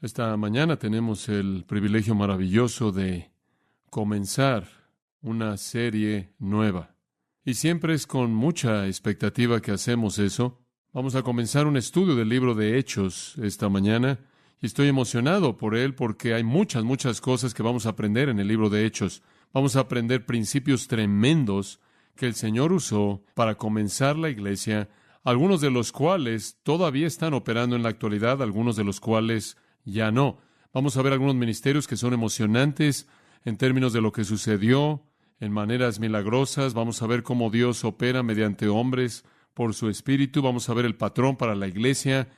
Esta mañana tenemos el privilegio maravilloso de comenzar una serie nueva. Y siempre es con mucha expectativa que hacemos eso. Vamos a comenzar un estudio del libro de Hechos esta mañana. Y estoy emocionado por él porque hay muchas cosas que vamos a aprender en el libro de Hechos. Vamos a aprender principios tremendos que el Señor usó para comenzar la iglesia, algunos de los cuales todavía están operando en la actualidad, algunos de los cuales ya no. Vamos a ver algunos ministerios que son emocionantes en términos de lo que sucedió en maneras milagrosas. Vamos a ver cómo Dios opera mediante hombres por su Espíritu. Vamos a ver el patrón para la iglesia,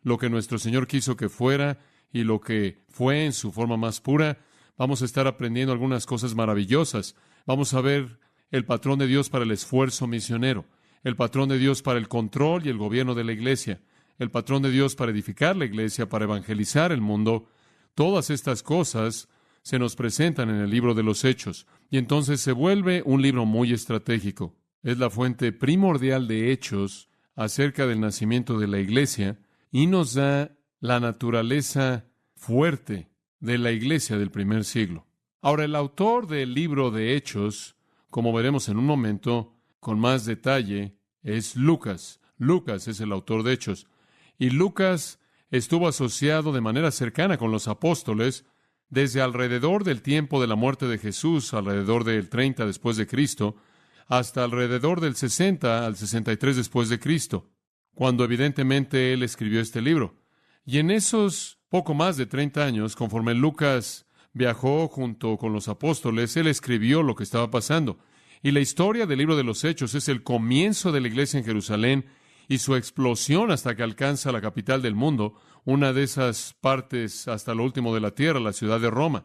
lo que nuestro Señor quiso que fuera y lo que fue en su forma más pura. Vamos a estar aprendiendo algunas cosas maravillosas. Vamos a ver el patrón de Dios para el esfuerzo misionero, el patrón de Dios para el control y el gobierno de la iglesia, el patrón de Dios para edificar la iglesia, para evangelizar el mundo. Todas estas cosas se nos presentan en el libro de los Hechos, y entonces se vuelve un libro muy estratégico. Es la fuente primordial de hechos acerca del nacimiento de la iglesia, y nos da la naturaleza fuerte de la iglesia del primer siglo. Ahora, el autor del libro de Hechos, como veremos en un momento, con más detalle, es Lucas. Lucas es el autor de Hechos. Y Lucas estuvo asociado de manera cercana con los apóstoles desde alrededor del tiempo de la muerte de Jesús, alrededor del 30 después de Cristo, hasta alrededor del 60 al 63 después de Cristo, cuando evidentemente él escribió este libro. Y en esos poco más de 30 años, conforme Lucas viajó junto con los apóstoles, él escribió lo que estaba pasando. Y la historia del libro de los Hechos es el comienzo de la iglesia en Jerusalén y su explosión hasta que alcanza la capital del mundo, una de esas partes hasta lo último de la tierra, la ciudad de Roma.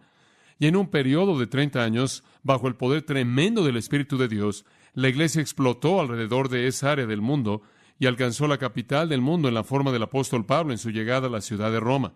Y en un periodo de 30 años, bajo el poder tremendo del Espíritu de Dios, la iglesia explotó alrededor de esa área del mundo y alcanzó la capital del mundo en la forma del apóstol Pablo en su llegada a la ciudad de Roma.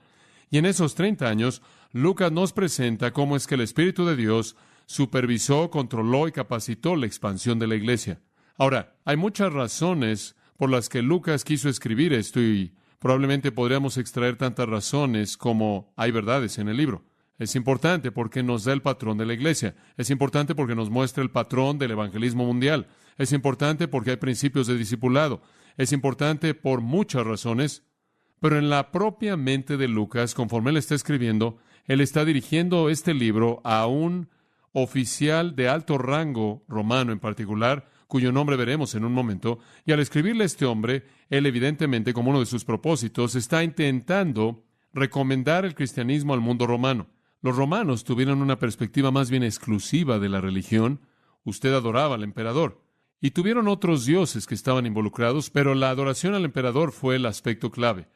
Y en esos 30 años, Lucas nos presenta cómo es que el Espíritu de Dios supervisó, controló y capacitó la expansión de la iglesia. Ahora, hay muchas razones por las que Lucas quiso escribir esto y probablemente podríamos extraer tantas razones como hay verdades en el libro. Es importante porque nos da el patrón de la iglesia. Es importante porque nos muestra el patrón del evangelismo mundial. Es importante porque hay principios de discipulado. Es importante por muchas razones, pero en la propia mente de Lucas, conforme él está escribiendo, él está dirigiendo este libro a un oficial de alto rango romano en particular, cuyo nombre veremos en un momento, y al escribirle a este hombre, él evidentemente, como uno de sus propósitos, está intentando recomendar el cristianismo al mundo romano. Los romanos tuvieron una perspectiva más bien exclusiva de la religión. Usted adoraba al emperador. Y tuvieron otros dioses que estaban involucrados, pero la adoración al emperador fue el aspecto clave.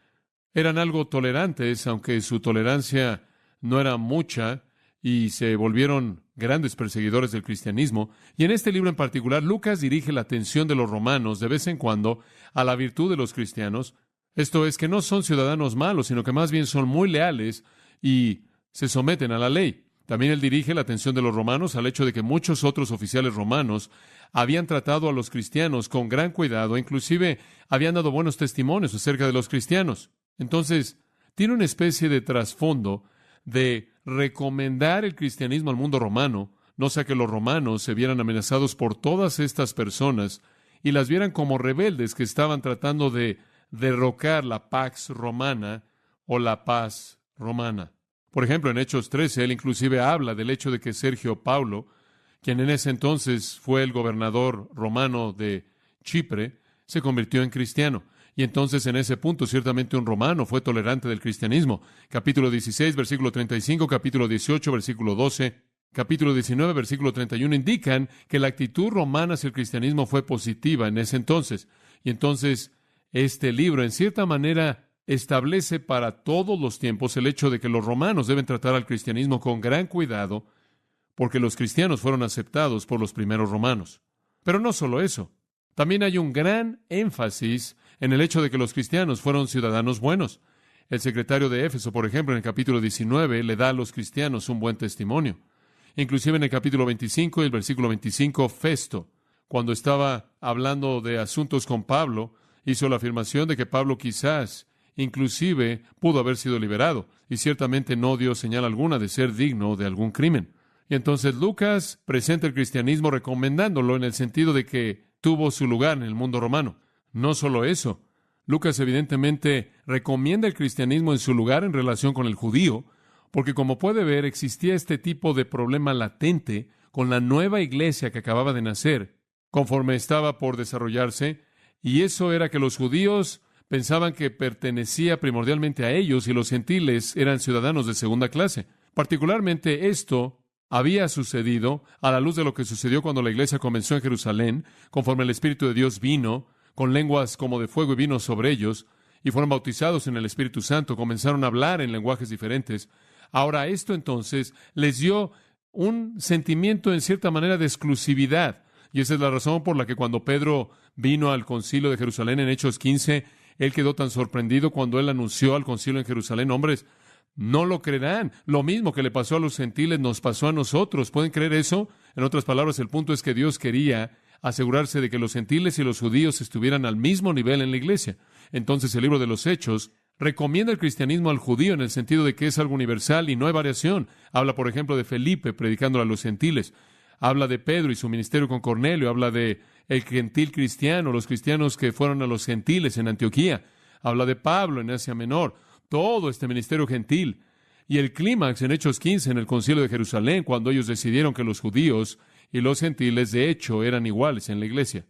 Eran algo tolerantes, aunque su tolerancia no era mucha, y se volvieron grandes perseguidores del cristianismo. Y en este libro en particular, Lucas dirige la atención de los romanos de vez en cuando a la virtud de los cristianos. Esto es, que no son ciudadanos malos, sino que más bien son muy leales y se someten a la ley. También él dirige la atención de los romanos al hecho de que muchos otros oficiales romanos habían tratado a los cristianos con gran cuidado, inclusive habían dado buenos testimonios acerca de los cristianos. Entonces, tiene una especie de trasfondo de recomendar el cristianismo al mundo romano, no sea que los romanos se vieran amenazados por todas estas personas y las vieran como rebeldes que estaban tratando de derrocar la pax romana o la paz romana. Por ejemplo, en Hechos 13, él inclusive habla del hecho de que Sergio Paulo, quien en ese entonces fue el gobernador romano de Chipre, se convirtió en cristiano. Y entonces en ese punto ciertamente un romano fue tolerante del cristianismo. Capítulo 16, versículo 35, capítulo 18, versículo 12, capítulo 19, versículo 31 indican que la actitud romana hacia el cristianismo fue positiva en ese entonces. Y entonces este libro en cierta manera establece para todos los tiempos el hecho de que los romanos deben tratar al cristianismo con gran cuidado porque los cristianos fueron aceptados por los primeros romanos. Pero no solo eso. También hay un gran énfasis en el hecho de que los cristianos fueron ciudadanos buenos. El secretario de Éfeso, por ejemplo, en el capítulo 19, le da a los cristianos un buen testimonio. Inclusive en el capítulo 25 y el versículo 25, Festo, cuando estaba hablando de asuntos con Pablo, hizo la afirmación de que Pablo quizás inclusive pudo haber sido liberado, y ciertamente no dio señal alguna de ser digno de algún crimen. Y entonces Lucas presenta el cristianismo recomendándolo en el sentido de que tuvo su lugar en el mundo romano. No solo eso, Lucas evidentemente recomienda el cristianismo en su lugar en relación con el judío, porque como puede ver, existía este tipo de problema latente con la nueva iglesia que acababa de nacer, conforme estaba por desarrollarse, y eso era que los judíos pensaban que pertenecía primordialmente a ellos y los gentiles eran ciudadanos de segunda clase. Particularmente esto había sucedido a la luz de lo que sucedió cuando la iglesia comenzó en Jerusalén, conforme el Espíritu de Dios vino, con lenguas como de fuego y vino sobre ellos, y fueron bautizados en el Espíritu Santo, comenzaron a hablar en lenguajes diferentes. Ahora, esto entonces les dio un sentimiento en cierta manera de exclusividad, y esa es la razón por la que cuando Pedro vino al concilio de Jerusalén en Hechos 15, él quedó tan sorprendido cuando él anunció al concilio en Jerusalén: hombres, no lo creerán. Lo mismo que le pasó a los gentiles nos pasó a nosotros. ¿Pueden creer eso? En otras palabras, el punto es que Dios quería asegurarse de que los gentiles y los judíos estuvieran al mismo nivel en la iglesia. Entonces, el libro de los Hechos recomienda el cristianismo al judío en el sentido de que es algo universal y no hay variación. Habla, por ejemplo, de Felipe predicándole a los gentiles. Habla de Pedro y su ministerio con Cornelio. Habla de el gentil cristiano, los cristianos que fueron a los gentiles en Antioquía. Habla de Pablo en Asia Menor. Todo este ministerio gentil. Y el clímax en Hechos 15, en el concilio de Jerusalén, cuando ellos decidieron que los judíos y los gentiles, de hecho, eran iguales en la iglesia.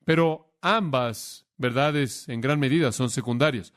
Pero ambas verdades, en gran medida, son secundarias,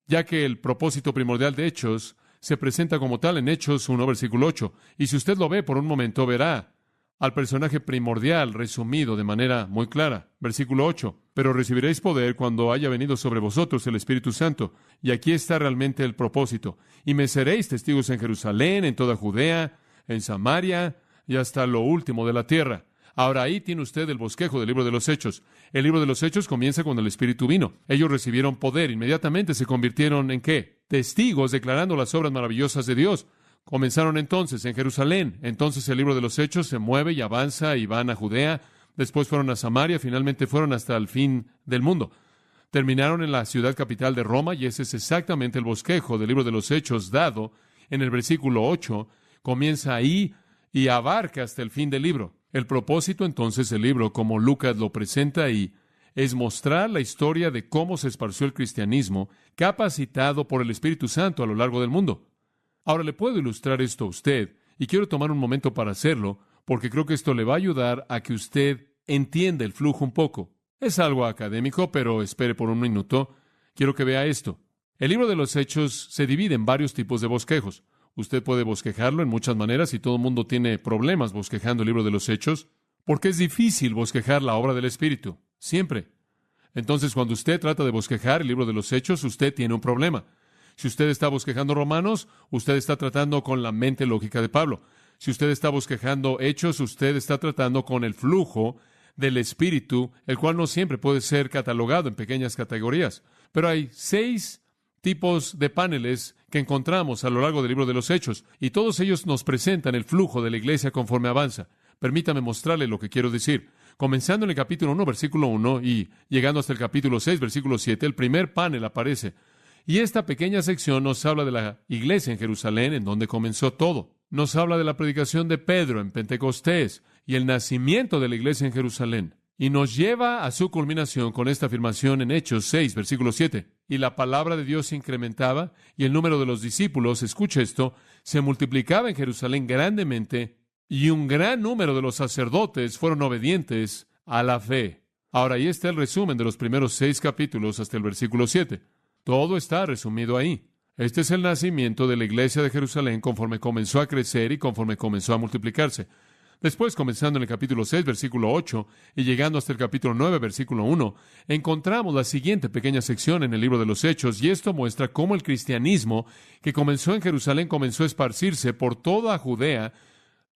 ya que el propósito primordial de Hechos se presenta como tal en Hechos 1, versículo 8. Y si usted lo ve por un momento, verá al personaje primordial resumido de manera muy clara. Versículo 8. Pero recibiréis poder cuando haya venido sobre vosotros el Espíritu Santo. Y aquí está realmente el propósito. Y me seréis testigos en Jerusalén, en toda Judea, en Samaria y hasta lo último de la tierra. Ahora ahí tiene usted el bosquejo del libro de los Hechos. El libro de los Hechos comienza cuando el Espíritu vino. Ellos recibieron poder. Inmediatamente se convirtieron ¿en qué? Testigos, declarando las obras maravillosas de Dios. Comenzaron entonces en Jerusalén. Entonces el libro de los Hechos se mueve y avanza y van a Judea. Después fueron a Samaria. Finalmente fueron hasta el fin del mundo. Terminaron en la ciudad capital de Roma, y ese es exactamente el bosquejo del libro de los Hechos dado en el versículo 8. Comienza ahí y abarca hasta el fin del libro. El propósito entonces del libro, como Lucas lo presenta ahí, es mostrar la historia de cómo se esparció el cristianismo, capacitado por el Espíritu Santo a lo largo del mundo. Ahora le puedo ilustrar esto a usted, y quiero tomar un momento para hacerlo, porque creo que esto le va a ayudar a que usted entienda el flujo un poco. Es algo académico, pero espere por un minuto. Quiero que vea esto. El libro de los Hechos se divide en varios tipos de bosquejos. Usted puede bosquejarlo en muchas maneras y todo el mundo tiene problemas bosquejando el libro de los Hechos, porque es difícil bosquejar la obra del Espíritu, siempre. Entonces, cuando usted trata de bosquejar el libro de los Hechos, usted tiene un problema. Si usted está bosquejando Romanos, usted está tratando con la mente lógica de Pablo. Si usted está bosquejando Hechos, usted está tratando con el flujo del Espíritu, el cual no siempre puede ser catalogado en pequeñas categorías. Pero hay 6 tipos de paneles que encontramos a lo largo del libro de los Hechos, y todos ellos nos presentan el flujo de la iglesia conforme avanza. Permítame mostrarle lo que quiero decir. Comenzando en el capítulo 1, versículo 1, y llegando hasta el capítulo 6, versículo 7, el primer panel aparece. Y esta pequeña sección nos habla de la iglesia en Jerusalén, en donde comenzó todo. Nos habla de la predicación de Pedro en Pentecostés y el nacimiento de la iglesia en Jerusalén. Y nos lleva a su culminación con esta afirmación en Hechos 6, versículo 7. Y la palabra de Dios se incrementaba, y el número de los discípulos, escuche esto, se multiplicaba en Jerusalén grandemente, y un gran número de los sacerdotes fueron obedientes a la fe. Ahora, ahí está el resumen de los primeros 6 capítulos hasta el versículo 7. Todo está resumido ahí. Este es el nacimiento de la iglesia de Jerusalén conforme comenzó a crecer y conforme comenzó a multiplicarse. Después, comenzando en el capítulo 6, versículo 8, y llegando hasta el capítulo 9, versículo 1, encontramos la siguiente pequeña sección en el libro de los Hechos, y esto muestra cómo el cristianismo que comenzó en Jerusalén comenzó a esparcirse por toda Judea,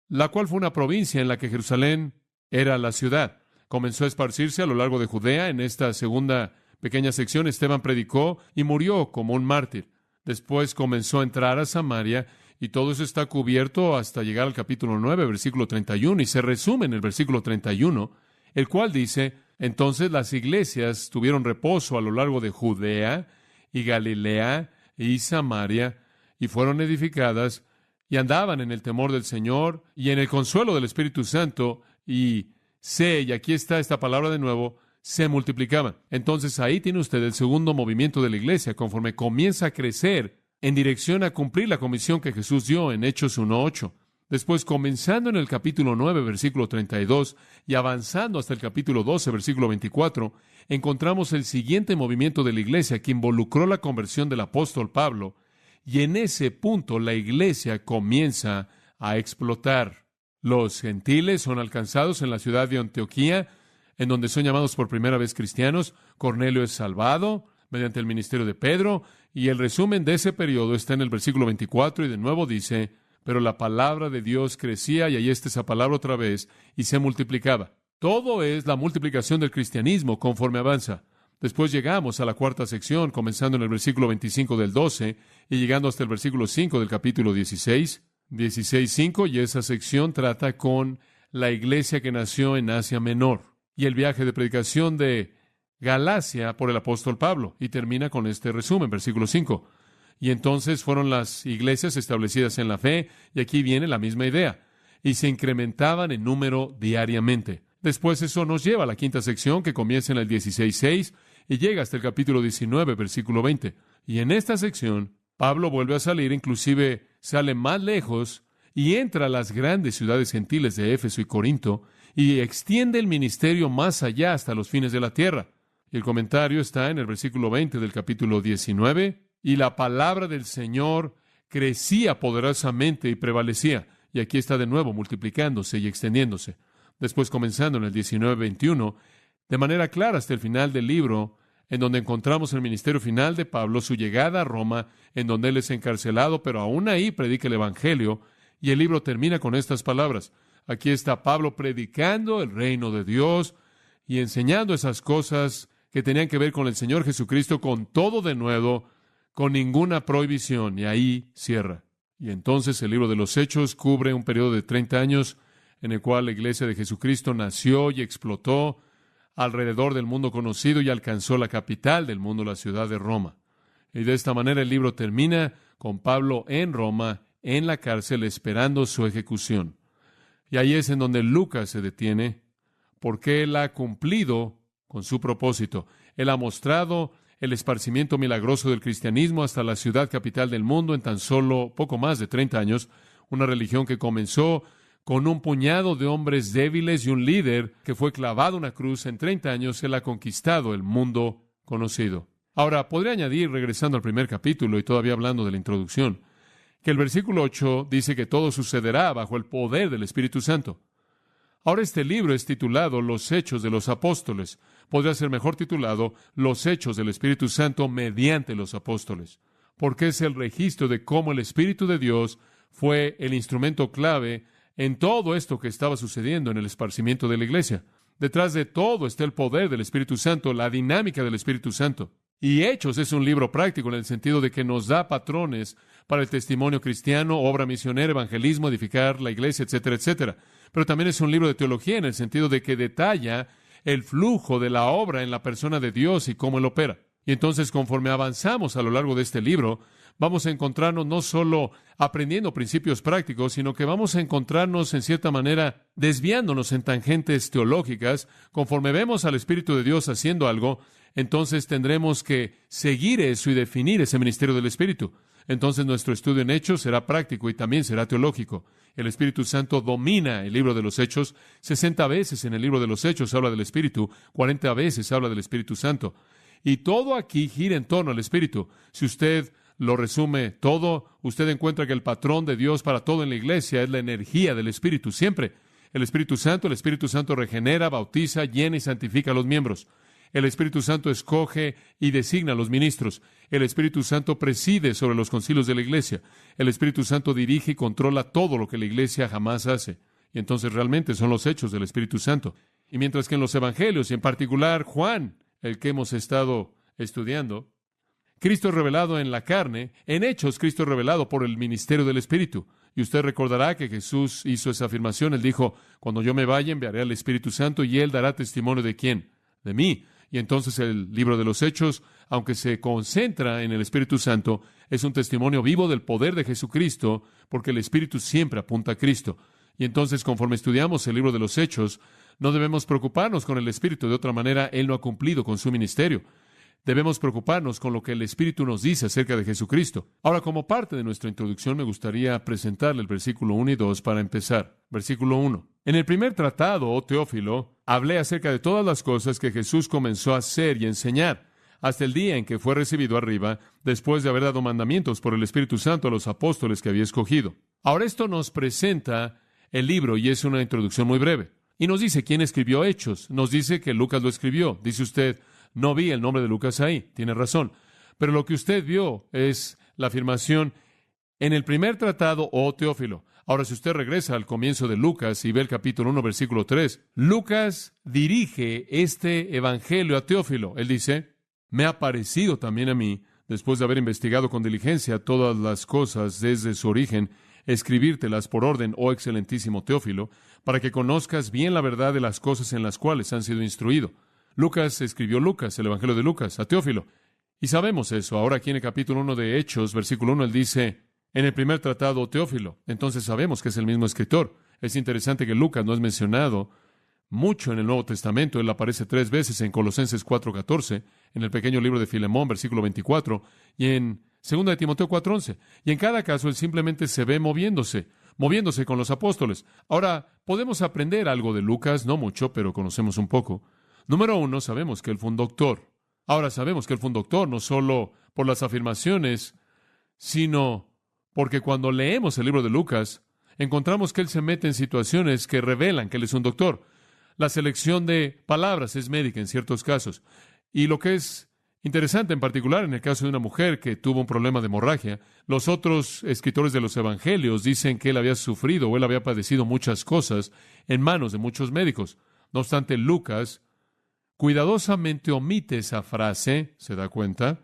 la cual fue una provincia en la que Jerusalén era la ciudad. Comenzó a esparcirse a lo largo de Judea. En esta segunda pequeña sección, Esteban predicó y murió como un mártir. Después comenzó a entrar a Samaria, y todo eso está cubierto hasta llegar al capítulo 9, versículo 31, y se resume en el versículo 31, el cual dice: entonces las iglesias tuvieron reposo a lo largo de Judea y Galilea y Samaria, y fueron edificadas, y andaban en el temor del Señor y en el consuelo del Espíritu Santo, y aquí está esta palabra de nuevo, se multiplicaban. Entonces ahí tiene usted el segundo movimiento de la iglesia, conforme comienza a crecer en dirección a cumplir la comisión que Jesús dio en Hechos 1:8. Después, comenzando en el capítulo 9, versículo 32, y avanzando hasta el capítulo 12, versículo 24, encontramos el siguiente movimiento de la iglesia que involucró la conversión del apóstol Pablo, y en ese punto la iglesia comienza a explotar. Los gentiles son alcanzados en la ciudad de Antioquía, en donde son llamados por primera vez cristianos. Cornelio es salvado mediante el ministerio de Pedro, y el resumen de ese periodo está en el versículo 24, y de nuevo dice: pero la palabra de Dios crecía, y ahí está esa palabra otra vez, y se multiplicaba. Todo es la multiplicación del cristianismo conforme avanza. Después llegamos a la cuarta sección, comenzando en el versículo 25 del 12 y llegando hasta el versículo 5 del capítulo 16:5, y esa sección trata con la iglesia que nació en Asia Menor y el viaje de predicación de Galacia por el apóstol Pablo, y termina con este resumen, versículo 5. Y entonces fueron las iglesias establecidas en la fe, y aquí viene la misma idea, y se incrementaban en número diariamente. Después eso nos lleva a la quinta sección, que comienza en el 16:6 y llega hasta el capítulo 19, versículo 20. Y en esta sección, Pablo vuelve a salir, inclusive sale más lejos y entra a las grandes ciudades gentiles de Éfeso y Corinto, y extiende el ministerio más allá hasta los fines de la tierra. Y el comentario está en el versículo 20 del capítulo 19, y la palabra del Señor crecía poderosamente y prevalecía. Y aquí está de nuevo multiplicándose y extendiéndose. Después, comenzando en el 19:21, de manera clara hasta el final del libro, en donde encontramos el ministerio final de Pablo, su llegada a Roma, en donde él es encarcelado, pero aún ahí predica el Evangelio, y el libro termina con estas palabras. Aquí está Pablo predicando el reino de Dios y enseñando esas cosas que tenían que ver con el Señor Jesucristo, con todo de nuevo, con ninguna prohibición, y ahí cierra. Y entonces el libro de los Hechos cubre un periodo de 30 años en el cual la iglesia de Jesucristo nació y explotó alrededor del mundo conocido y alcanzó la capital del mundo, la ciudad de Roma. Y de esta manera el libro termina con Pablo en Roma, en la cárcel, esperando su ejecución. Y ahí es en donde Lucas se detiene, porque él ha cumplido con su propósito. Él ha mostrado el esparcimiento milagroso del cristianismo hasta la ciudad capital del mundo en tan solo poco más de 30 años, una religión que comenzó con un puñado de hombres débiles y un líder que fue clavado a una cruz. En 30 años él ha conquistado el mundo conocido. Ahora, podría añadir, regresando al primer capítulo y todavía hablando de la introducción, que el versículo 8 dice que todo sucederá bajo el poder del Espíritu Santo. Ahora este libro es titulado Los Hechos de los Apóstoles. Podría ser mejor titulado Los Hechos del Espíritu Santo mediante los apóstoles, porque es el registro de cómo el Espíritu de Dios fue el instrumento clave en todo esto que estaba sucediendo en el esparcimiento de la iglesia. Detrás de todo está el poder del Espíritu Santo, la dinámica del Espíritu Santo. Y Hechos es un libro práctico en el sentido de que nos da patrones para el testimonio cristiano, obra misionera, evangelismo, edificar la iglesia, etcétera, etcétera. Pero también es un libro de teología en el sentido de que detalla el flujo de la obra en la persona de Dios y cómo Él opera. Y entonces, conforme avanzamos a lo largo de este libro, vamos a encontrarnos no solo aprendiendo principios prácticos, sino que vamos a encontrarnos, en cierta manera, desviándonos en tangentes teológicas. Conforme vemos al Espíritu de Dios haciendo algo, entonces tendremos que seguir eso y definir ese ministerio del Espíritu. Entonces nuestro estudio en Hechos será práctico y también será teológico. El Espíritu Santo domina el libro de los Hechos. 60 veces en el libro de los Hechos habla del Espíritu, 40 veces habla del Espíritu Santo. Y todo aquí gira en torno al Espíritu. Si usted lo resume todo, usted encuentra que el patrón de Dios para todo en la iglesia es la energía del Espíritu. Siempre el Espíritu Santo regenera, bautiza, llena y santifica a los miembros. El Espíritu Santo escoge y designa a los ministros. El Espíritu Santo preside sobre los concilios de la iglesia. El Espíritu Santo dirige y controla todo lo que la iglesia jamás hace. Y entonces realmente son los hechos del Espíritu Santo. Y mientras que en los evangelios, y en particular Juan, el que hemos estado estudiando, Cristo es revelado en la carne. En Hechos, Cristo es revelado por el ministerio del Espíritu. Y usted recordará que Jesús hizo esa afirmación. Él dijo: cuando yo me vaya, enviaré al Espíritu Santo y Él dará testimonio ¿de quién? De mí. Y entonces el libro de los Hechos aunque se concentra en el Espíritu Santo, es un testimonio vivo del poder de Jesucristo, porque el Espíritu siempre apunta a Cristo. Y entonces, conforme estudiamos el libro de los Hechos, no debemos preocuparnos con el Espíritu. De otra manera, Él no ha cumplido con su ministerio. Debemos preocuparnos con lo que el Espíritu nos dice acerca de Jesucristo. Ahora, como parte de nuestra introducción, me gustaría presentarle el versículo 1 y 2 para empezar. Versículo 1. En el primer tratado, oh Teófilo, hablé acerca de todas las cosas que Jesús comenzó a hacer y enseñar, hasta el día en que fue recibido arriba, después de haber dado mandamientos por el Espíritu Santo a los apóstoles que había escogido. Ahora, esto nos presenta el libro y es una introducción muy breve. Y nos dice quién escribió Hechos. Nos dice que Lucas lo escribió. Dice usted, no vi el nombre de Lucas ahí. Tiene razón. Pero lo que usted vio es la afirmación en el primer tratado, oh Teófilo. Ahora, si usted regresa al comienzo de Lucas y ve el capítulo 1, versículo 3, Lucas dirige este evangelio a Teófilo. Él dice, me ha parecido también a mí, después de haber investigado con diligencia todas las cosas desde su origen, escribírtelas por orden, oh excelentísimo Teófilo, para que conozcas bien la verdad de las cosas en las cuales han sido instruido. Lucas escribió Lucas, el Evangelio de Lucas, a Teófilo. Y sabemos eso. Ahora aquí en el capítulo 1 de Hechos, versículo 1, él dice, en el primer tratado, Teófilo. Entonces sabemos que es el mismo escritor. Es interesante que Lucas no es mencionado mucho en el Nuevo Testamento. Él aparece 3 veces en Colosenses 4:14, en el pequeño libro de Filemón, versículo 24, y en 2 de Timoteo 4:11. Y en cada caso, él simplemente se ve moviéndose con los apóstoles. Ahora, podemos aprender algo de Lucas, no mucho, pero conocemos un poco. Número 1, sabemos que él fue un doctor. Ahora sabemos que él fue un doctor, no solo por las afirmaciones, sino porque cuando leemos el libro de Lucas, encontramos que él se mete en situaciones que revelan que él es un doctor. La selección de palabras es médica en ciertos casos. Y lo que es interesante en particular en el caso de una mujer que tuvo un problema de hemorragia, los otros escritores de los evangelios dicen que él había sufrido o él había padecido muchas cosas en manos de muchos médicos. No obstante, Lucas cuidadosamente omite esa frase, ¿se da cuenta?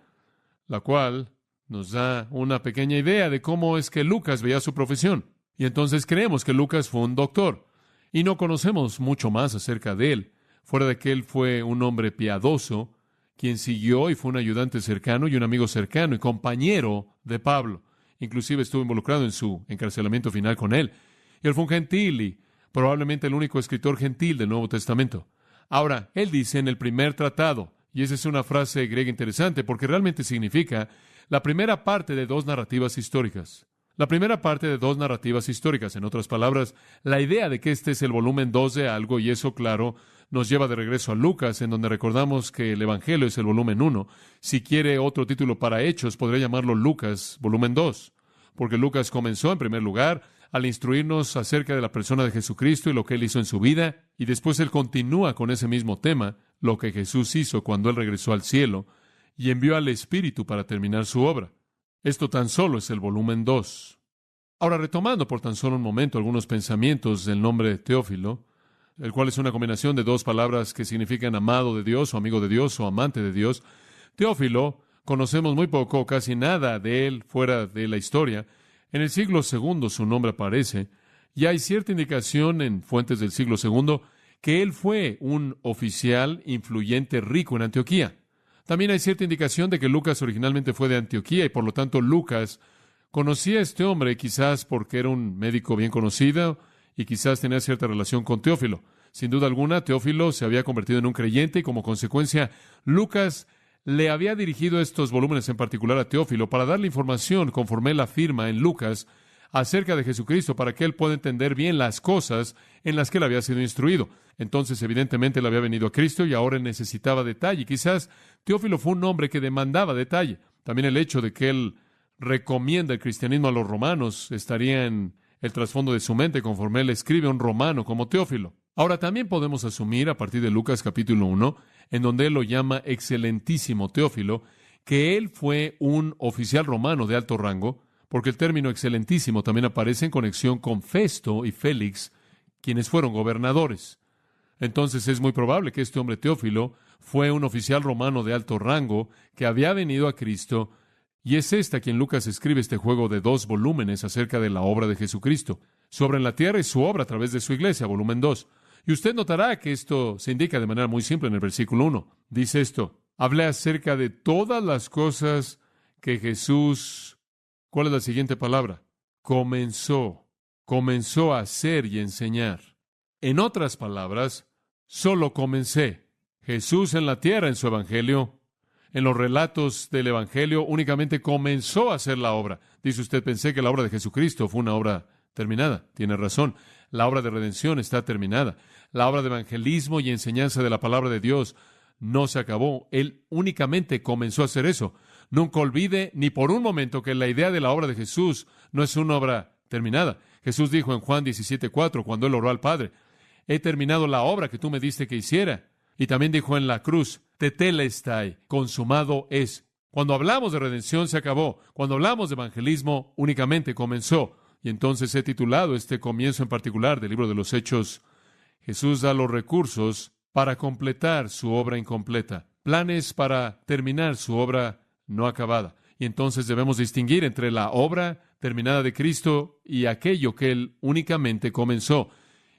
La cual nos da una pequeña idea de cómo es que Lucas veía su profesión. Y entonces creemos que Lucas fue un doctor. Y no conocemos mucho más acerca de él, fuera de que él fue un hombre piadoso, quien siguió y fue un ayudante cercano y un amigo cercano y compañero de Pablo. Inclusive estuvo involucrado en su encarcelamiento final con él. Y él fue un gentil y probablemente el único escritor gentil del Nuevo Testamento. Ahora, él dice en el primer tratado, y esa es una frase griega interesante porque realmente significa la primera parte de 2 narrativas históricas. La primera parte de 2 narrativas históricas. En otras palabras, la idea de que este es el volumen 2 de algo, y eso, claro, nos lleva de regreso a Lucas, en donde recordamos que el Evangelio es el volumen 1. Si quiere otro título para Hechos, podría llamarlo Lucas, volumen 2, porque Lucas comenzó, en primer lugar, al instruirnos acerca de la persona de Jesucristo y lo que Él hizo en su vida, y después Él continúa con ese mismo tema, lo que Jesús hizo cuando Él regresó al cielo y envió al Espíritu para terminar su obra. Esto tan solo es el volumen 2. Ahora, retomando por tan solo un momento algunos pensamientos del nombre de Teófilo, el cual es una combinación de 2 palabras que significan amado de Dios, o amigo de Dios, o amante de Dios. Teófilo, conocemos muy poco, casi nada de él fuera de la historia. En el siglo II su nombre aparece, y hay cierta indicación en fuentes del siglo II que él fue un oficial influyente rico en Antioquía. También hay cierta indicación de que Lucas originalmente fue de Antioquía, y por lo tanto Lucas conocía a este hombre quizás porque era un médico bien conocido y quizás tenía cierta relación con Teófilo. Sin duda alguna, Teófilo se había convertido en un creyente y como consecuencia, Lucas le había dirigido estos volúmenes en particular a Teófilo para darle información conforme él afirma en Lucas acerca de Jesucristo para que él pueda entender bien las cosas en las que él había sido instruido. Entonces, evidentemente, él había venido a Cristo y ahora él necesitaba detalle. Quizás Teófilo fue un hombre que demandaba detalle. También el hecho de que él recomienda el cristianismo a los romanos estaría en el trasfondo de su mente conforme él escribe a un romano como Teófilo. Ahora, también podemos asumir, a partir de Lucas capítulo 1, en donde él lo llama excelentísimo Teófilo, que él fue un oficial romano de alto rango, porque el término excelentísimo también aparece en conexión con Festo y Félix, quienes fueron gobernadores. Entonces es muy probable que este hombre Teófilo fue un oficial romano de alto rango que había venido a Cristo, y es a quien Lucas escribe este juego de 2 volúmenes acerca de la obra de Jesucristo, su obra en la tierra y su obra a través de su iglesia, volumen 2. Y usted notará que esto se indica de manera muy simple en el versículo 1. Dice esto: Hablé acerca de todas las cosas que Jesús, ¿cuál es la siguiente palabra? Comenzó a hacer y enseñar. En otras palabras, solo comencé. Jesús en la tierra, en su evangelio, en los relatos del evangelio, únicamente comenzó a hacer la obra. Dice usted, pensé que la obra de Jesucristo fue una obra terminada. Tiene razón. La obra de redención está terminada. La obra de evangelismo y enseñanza de la palabra de Dios no se acabó. Él únicamente comenzó a hacer eso. Nunca olvide ni por un momento que la idea de la obra de Jesús no es una obra terminada. Jesús dijo en Juan 17:4, cuando Él oró al Padre, he terminado la obra que tú me diste que hiciera. Y también dijo en la cruz, tetelestai, consumado es. Cuando hablamos de redención se acabó. Cuando hablamos de evangelismo únicamente comenzó. Y entonces he titulado este comienzo en particular del libro de los Hechos, Jesús da los recursos para completar su obra incompleta, planes para terminar su obra no acabada. Y entonces debemos distinguir entre la obra terminada de Cristo y aquello que Él únicamente comenzó.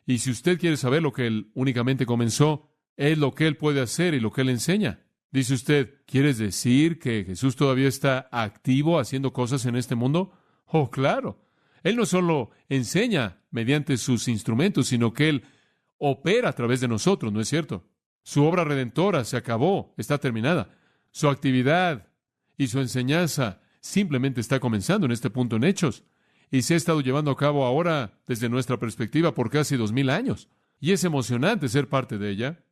Y si usted quiere saber lo que Él únicamente comenzó, es lo que Él puede hacer y lo que Él enseña. Dice usted, ¿quieres decir que Jesús todavía está activo haciendo cosas en este mundo? Oh, claro. Él no solo enseña mediante sus instrumentos, sino que Él opera a través de nosotros, ¿no es cierto? Su obra redentora se acabó, está terminada. Su actividad y su enseñanza simplemente está comenzando en este punto en Hechos. Y se ha estado llevando a cabo ahora, desde nuestra perspectiva, por casi 2000 años. Y es emocionante ser parte de ella.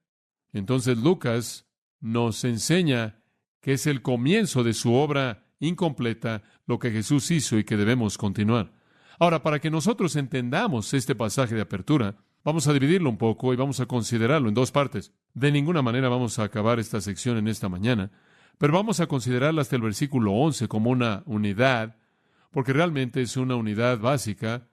Entonces Lucas nos enseña que es el comienzo de su obra incompleta, lo que Jesús hizo y que debemos continuar. Ahora, para que nosotros entendamos este pasaje de apertura, vamos a dividirlo un poco y vamos a considerarlo en dos partes. De ninguna manera vamos a acabar esta sección en esta mañana, pero vamos a considerarla hasta el versículo 11 como una unidad, porque realmente es una unidad básica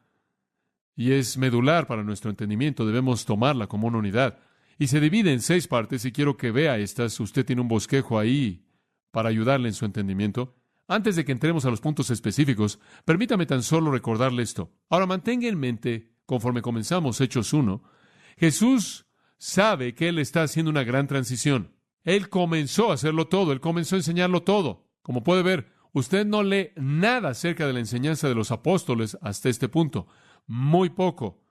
y es medular para nuestro entendimiento. Debemos tomarla como una unidad. Y se divide en 6 partes y quiero que vea estas. Usted tiene un bosquejo ahí para ayudarle en su entendimiento. Antes de que entremos a los puntos específicos, permítame tan solo recordarle esto. Ahora mantenga en mente, conforme comenzamos Hechos 1, Jesús sabe que Él está haciendo una gran transición. Él comenzó a hacerlo todo, Él comenzó a enseñarlo todo. Como puede ver, usted no lee nada acerca de la enseñanza de los apóstoles hasta este punto. Muy poco.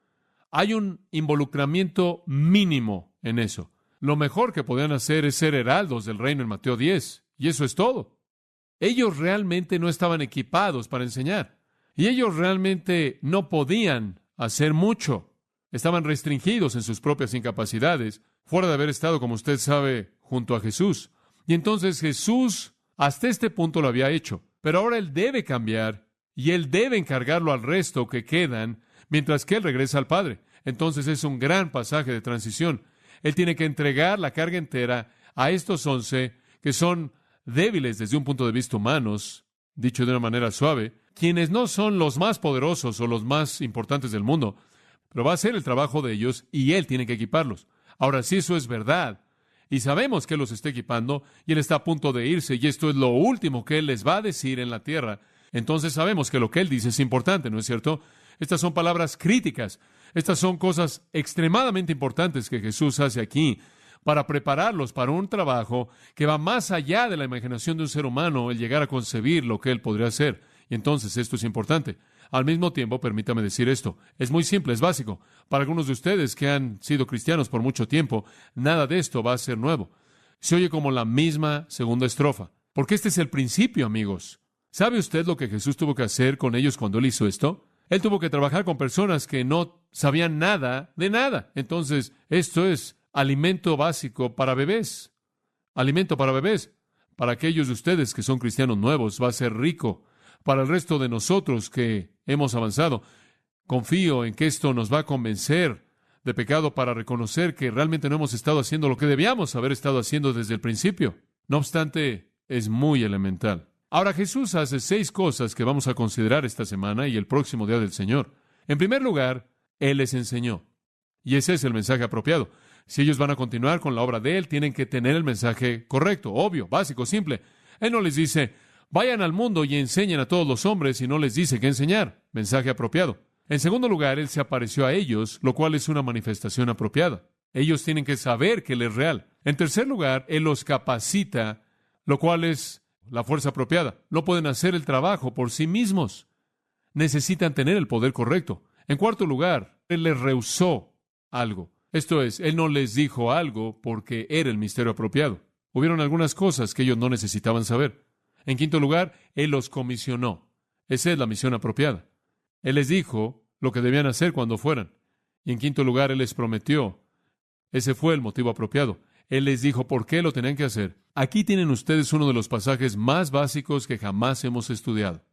Hay un involucramiento mínimo en eso. Lo mejor que podían hacer es ser heraldos del reino en Mateo 10, y eso es todo. Ellos realmente no estaban equipados para enseñar, y ellos realmente no podían hacer mucho. Estaban restringidos en sus propias incapacidades, fuera de haber estado, como usted sabe, junto a Jesús. Y entonces Jesús hasta este punto lo había hecho, pero ahora Él debe cambiar, y Él debe encargarlo al resto que quedan, mientras que Él regresa al Padre. Entonces es un gran pasaje de transición. Él tiene que entregar la carga entera a estos 11 que son débiles desde un punto de vista humanos, dicho de una manera suave, quienes no son los más poderosos o los más importantes del mundo, pero va a ser el trabajo de ellos y Él tiene que equiparlos. Ahora, si eso es verdad, y sabemos que Él los está equipando, y Él está a punto de irse, y esto es lo último que Él les va a decir en la tierra, entonces sabemos que lo que Él dice es importante, ¿no es cierto? Estas son palabras críticas. Estas son cosas extremadamente importantes que Jesús hace aquí para prepararlos para un trabajo que va más allá de la imaginación de un ser humano, el llegar a concebir lo que Él podría hacer. Y entonces esto es importante. Al mismo tiempo, permítame decir esto. Es muy simple, es básico. Para algunos de ustedes que han sido cristianos por mucho tiempo, nada de esto va a ser nuevo. Se oye como la misma segunda estrofa. Porque este es el principio, amigos. ¿Sabe usted lo que Jesús tuvo que hacer con ellos cuando Él hizo esto? Él tuvo que trabajar con personas que no sabían nada de nada. Entonces, esto es alimento básico para bebés. Alimento para bebés. Para aquellos de ustedes que son cristianos nuevos, va a ser rico. Para el resto de nosotros que hemos avanzado, confío en que esto nos va a convencer de pecado para reconocer que realmente no hemos estado haciendo lo que debíamos haber estado haciendo desde el principio. No obstante, es muy elemental. Ahora, Jesús hace 6 cosas que vamos a considerar esta semana y el próximo día del Señor. En primer lugar, Él les enseñó. Y ese es el mensaje apropiado. Si ellos van a continuar con la obra de Él, tienen que tener el mensaje correcto, obvio, básico, simple. Él no les dice, vayan al mundo y enseñen a todos los hombres, y no les dice qué enseñar. Mensaje apropiado. En segundo lugar, Él se apareció a ellos, lo cual es una manifestación apropiada. Ellos tienen que saber que Él es real. En tercer lugar, Él los capacita, lo cual es la fuerza apropiada. No pueden hacer el trabajo por sí mismos. Necesitan tener el poder correcto. En cuarto lugar, Él les rehusó algo. Esto es, Él no les dijo algo porque era el misterio apropiado. Hubieron algunas cosas que ellos no necesitaban saber. En quinto lugar, Él los comisionó. Esa es la misión apropiada. Él les dijo lo que debían hacer cuando fueran. Y en quinto lugar, Él les prometió. Ese fue el motivo apropiado. Él les dijo por qué lo tenían que hacer. Aquí tienen ustedes uno de los pasajes más básicos que jamás hemos estudiado.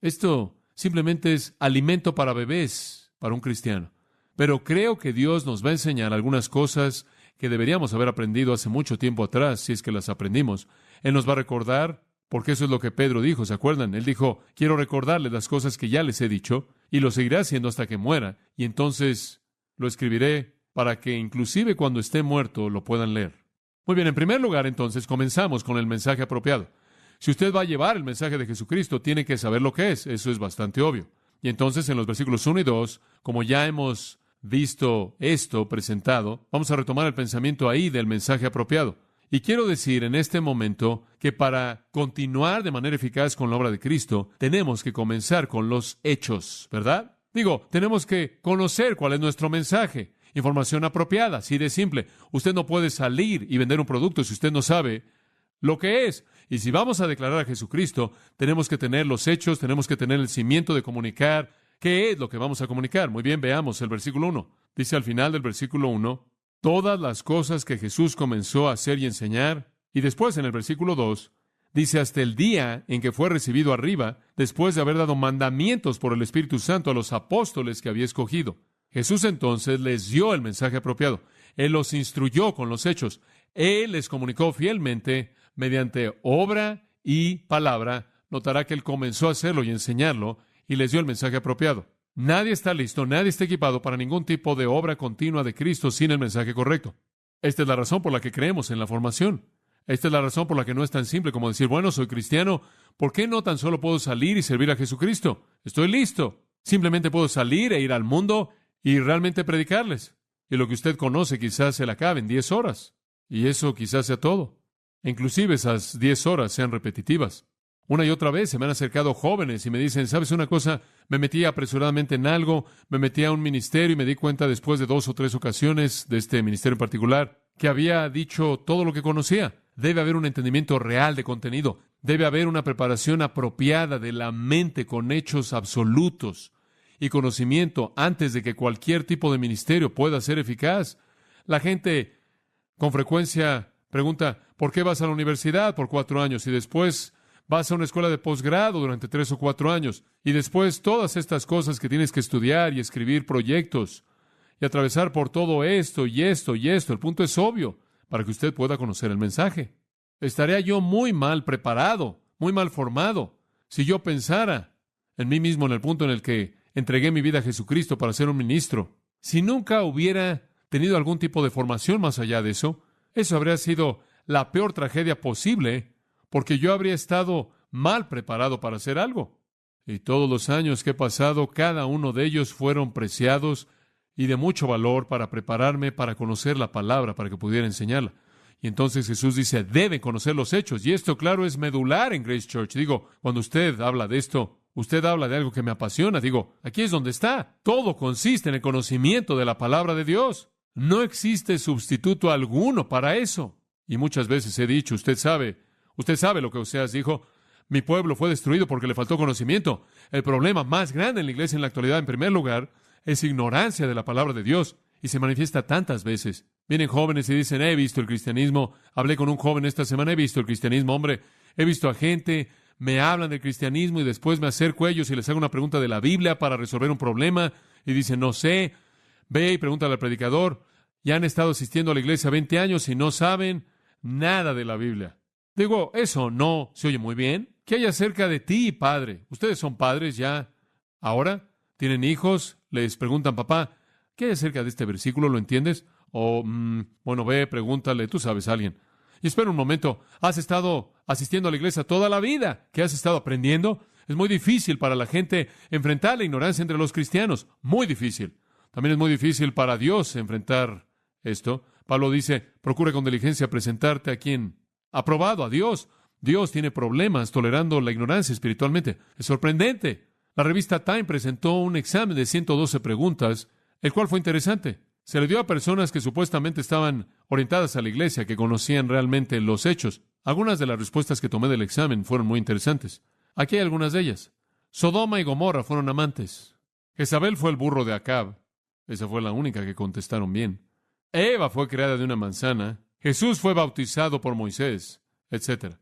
Esto simplemente es alimento para bebés, para un cristiano. Pero creo que Dios nos va a enseñar algunas cosas que deberíamos haber aprendido hace mucho tiempo atrás, si es que las aprendimos. Él nos va a recordar, porque eso es lo que Pedro dijo, ¿se acuerdan? Él dijo, quiero recordarles las cosas que ya les he dicho, y lo seguiré haciendo hasta que muera, y entonces lo escribiré para que inclusive cuando esté muerto lo puedan leer. Muy bien, en primer lugar, entonces, comenzamos con el mensaje apropiado. Si usted va a llevar el mensaje de Jesucristo, tiene que saber lo que es. Eso es bastante obvio. Y entonces, en los versículos 1 y 2, como ya hemos visto esto presentado, vamos a retomar el pensamiento ahí del mensaje apropiado. Y quiero decir en este momento que para continuar de manera eficaz con la obra de Cristo, tenemos que comenzar con los hechos, ¿verdad? Digo, tenemos que conocer cuál es nuestro mensaje. Información apropiada, así de simple. Usted no puede salir y vender un producto si usted no sabe lo que es. Y si vamos a declarar a Jesucristo, tenemos que tener los hechos, tenemos que tener el cimiento de comunicar. ¿Qué es lo que vamos a comunicar? Muy bien, veamos el versículo 1. Dice al final del versículo 1, todas las cosas que Jesús comenzó a hacer y enseñar. Y después en el versículo 2, dice hasta el día en que fue recibido arriba, después de haber dado mandamientos por el Espíritu Santo a los apóstoles que había escogido. Jesús entonces les dio el mensaje apropiado. Él los instruyó con los hechos. Él les comunicó fielmente mediante obra y palabra. Notará que Él comenzó a hacerlo y enseñarlo y les dio el mensaje apropiado. Nadie está listo, nadie está equipado para ningún tipo de obra continua de Cristo sin el mensaje correcto. Esta es la razón por la que creemos en la formación. Esta es la razón por la que no es tan simple como decir, bueno, soy cristiano, ¿por qué no tan solo puedo salir y servir a Jesucristo? Estoy listo. Simplemente puedo salir e ir al mundo y realmente predicarles. Y lo que usted conoce quizás se le acabe en 10 horas. Y eso quizás sea todo. Inclusive esas 10 horas sean repetitivas. Una y otra vez se me han acercado jóvenes y me dicen, ¿sabes una cosa? Me metí apresuradamente en algo, me metí a un ministerio y me di cuenta después de 2 o 3 ocasiones de este ministerio en particular que había dicho todo lo que conocía. Debe haber un entendimiento real de contenido. Debe haber una preparación apropiada de la mente con hechos absolutos y conocimiento antes de que cualquier tipo de ministerio pueda ser eficaz. La gente con frecuencia pregunta, ¿por qué vas a la universidad por 4 años y después vas a una escuela de posgrado durante 3 o 4 años y después todas estas cosas que tienes que estudiar y escribir proyectos y atravesar por todo esto y esto y esto? El punto es obvio, para que usted pueda conocer el mensaje. Estaría yo muy mal preparado, muy mal formado, si yo pensara en mí mismo en el punto en el que entregué mi vida a Jesucristo para ser un ministro. Si nunca hubiera tenido algún tipo de formación más allá de eso, eso habría sido la peor tragedia posible, porque yo habría estado mal preparado para hacer algo. Y todos los años que he pasado, cada uno de ellos fueron preciados y de mucho valor para prepararme para conocer la palabra, para que pudiera enseñarla. Y entonces Jesús dice, deben conocer los hechos. Y esto, claro, es medular en Grace Church. Digo, cuando usted habla de esto, usted habla de algo que me apasiona. Digo, aquí es donde está. Todo consiste en el conocimiento de la palabra de Dios. No existe sustituto alguno para eso. Y muchas veces he dicho, usted sabe lo que Oseas dijo, mi pueblo fue destruido porque le faltó conocimiento. El problema más grande en la iglesia en la actualidad, en primer lugar, es ignorancia de la palabra de Dios. Y se manifiesta tantas veces. Vienen jóvenes y dicen, he visto el cristianismo. Hablé con un joven esta semana, he visto el cristianismo. Hombre, he visto a gente, me hablan del cristianismo y después me acerco a ellos y les hago una pregunta de la Biblia para resolver un problema. Y dicen, no sé. Ve y pregúntale al predicador. Ya han estado asistiendo a la iglesia 20 años y no saben nada de la Biblia. Digo, eso no se oye muy bien. ¿Qué hay acerca de ti, padre? Ustedes son padres ya. Ahora, ¿tienen hijos? Les preguntan, papá, ¿qué hay acerca de este versículo? ¿Lo entiendes? O, bueno, ve, pregúntale, tú sabes a alguien. Y espera un momento, ¿has estado asistiendo a la iglesia toda la vida? ¿Qué has estado aprendiendo? Es muy difícil para la gente enfrentar la ignorancia entre los cristianos. Muy difícil. También es muy difícil para Dios enfrentar esto. Pablo dice, procura con diligencia presentarte a quien aprobado, a Dios. Dios tiene problemas tolerando la ignorancia espiritualmente. Es sorprendente. La revista Time presentó un examen de 112 preguntas, el cual fue interesante. Se le dio a personas que supuestamente estaban orientadas a la iglesia, que conocían realmente los hechos. Algunas de las respuestas que tomé del examen fueron muy interesantes. Aquí hay algunas de ellas. Sodoma y Gomorra fueron amantes. Jezabel fue el burro de Acab. Esa fue la única que contestaron bien. Eva fue creada de una manzana. Jesús fue bautizado por Moisés, etc.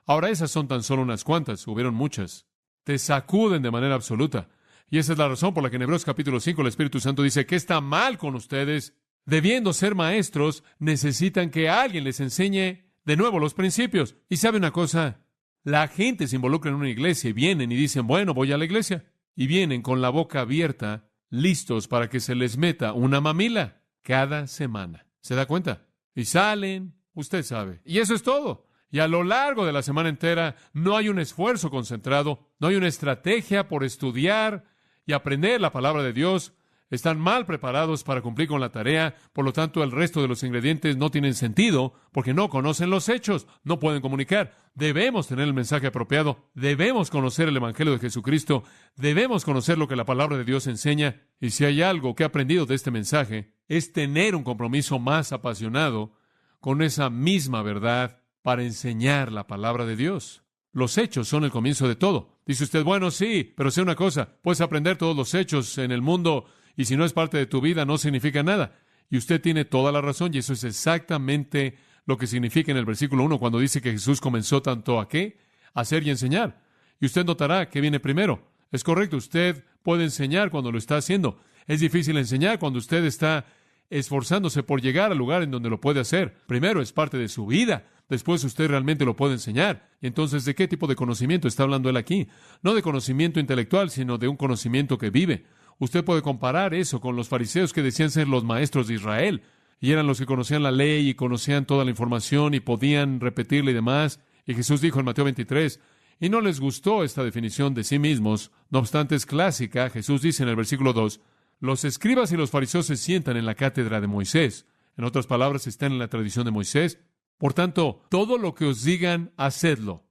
Ahora esas son tan solo unas cuantas. Hubieron muchas. Te sacuden de manera absoluta. Y esa es la razón por la que en Hebreos capítulo 5 el Espíritu Santo dice que está mal con ustedes. Debiendo ser maestros, necesitan que alguien les enseñe de nuevo los principios. Y ¿sabe una cosa? La gente se involucra en una iglesia y vienen y dicen, bueno, voy a la iglesia. Y vienen con la boca abierta, listos para que se les meta una mamila cada semana. ¿Se da cuenta? Y salen, usted sabe. Y eso es todo. Y a lo largo de la semana entera no hay un esfuerzo concentrado, no hay una estrategia por estudiar y aprender la palabra de Dios. Están mal preparados para cumplir con la tarea, por lo tanto el resto de los ingredientes no tienen sentido porque no conocen los hechos, no pueden comunicar. Debemos tener el mensaje apropiado, debemos conocer el Evangelio de Jesucristo, debemos conocer lo que la palabra de Dios enseña, y si hay algo que he aprendido de este mensaje, es tener un compromiso más apasionado con esa misma verdad para enseñar la palabra de Dios. Los hechos son el comienzo de todo. Dice usted, bueno, sí, pero sé una cosa, puedes aprender todos los hechos en el mundo y si no es parte de tu vida no significa nada. Y usted tiene toda la razón y eso es exactamente lo que significa en el versículo 1 cuando dice que Jesús comenzó tanto a ¿qué? A hacer y enseñar. Y usted notará que viene primero. Es correcto, usted puede enseñar cuando lo está haciendo. Es difícil enseñar cuando usted está esforzándose por llegar al lugar en donde lo puede hacer. Primero es parte de su vida. Después usted realmente lo puede enseñar. Entonces, ¿de qué tipo de conocimiento está hablando él aquí? No de conocimiento intelectual, sino de un conocimiento que vive. Usted puede comparar eso con los fariseos que decían ser los maestros de Israel. Y eran los que conocían la ley y conocían toda la información y podían repetirla y demás. Y Jesús dijo en Mateo 23, y no les gustó esta definición de sí mismos. No obstante, es clásica. Jesús dice en el versículo 2, los escribas y los fariseos se sientan en la cátedra de Moisés. En otras palabras, están en la tradición de Moisés. Por tanto, todo lo que os digan, hacedlo.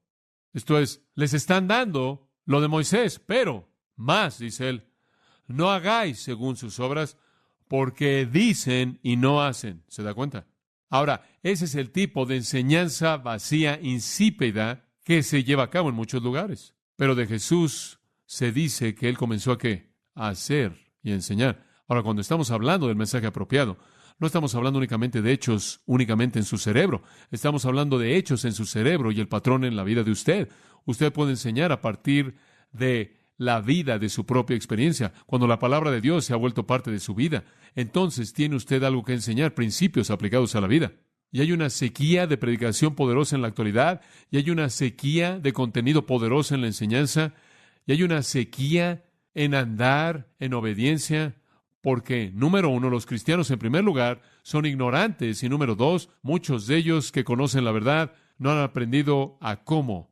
Esto es, les están dando lo de Moisés, pero más, dice él, no hagáis según sus obras, porque dicen y no hacen. ¿Se da cuenta? Ahora, ese es el tipo de enseñanza vacía, insípida, que se lleva a cabo en muchos lugares. Pero de Jesús se dice que él comenzó a ¿qué? A hacer y a enseñar. Ahora, cuando estamos hablando del mensaje apropiado, no estamos hablando únicamente de hechos únicamente en su cerebro. Estamos hablando de hechos en su cerebro y el patrón en la vida de usted. Usted puede enseñar a partir de la vida de su propia experiencia. Cuando la palabra de Dios se ha vuelto parte de su vida, entonces tiene usted algo que enseñar, principios aplicados a la vida. Y hay una sequía de predicación poderosa en la actualidad, y hay una sequía de contenido poderoso en la enseñanza, y hay una sequía en andar en obediencia, porque, número uno, los cristianos, en primer lugar, son ignorantes, y número dos, muchos de ellos que conocen la verdad no han aprendido a cómo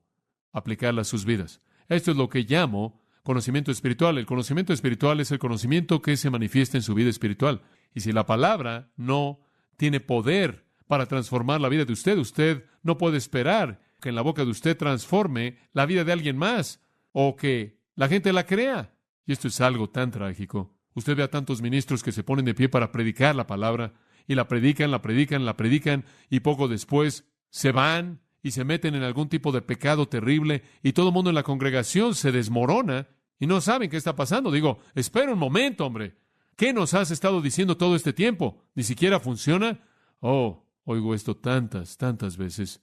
aplicarla a sus vidas. Esto es lo que llamo conocimiento espiritual. El conocimiento espiritual es el conocimiento que se manifiesta en su vida espiritual. Y si la palabra no tiene poder para transformar la vida de usted, usted no puede esperar que en la boca de usted transforme la vida de alguien más o que la gente la crea. Y esto es algo tan trágico. Usted ve a tantos ministros que se ponen de pie para predicar la palabra y la predican y poco después se van y se meten en algún tipo de pecado terrible y todo el mundo en la congregación se desmorona y no saben qué está pasando. Digo, espera un momento, hombre. ¿Qué nos has estado diciendo todo este tiempo? ¿Ni siquiera funciona? Oh, oigo esto tantas veces.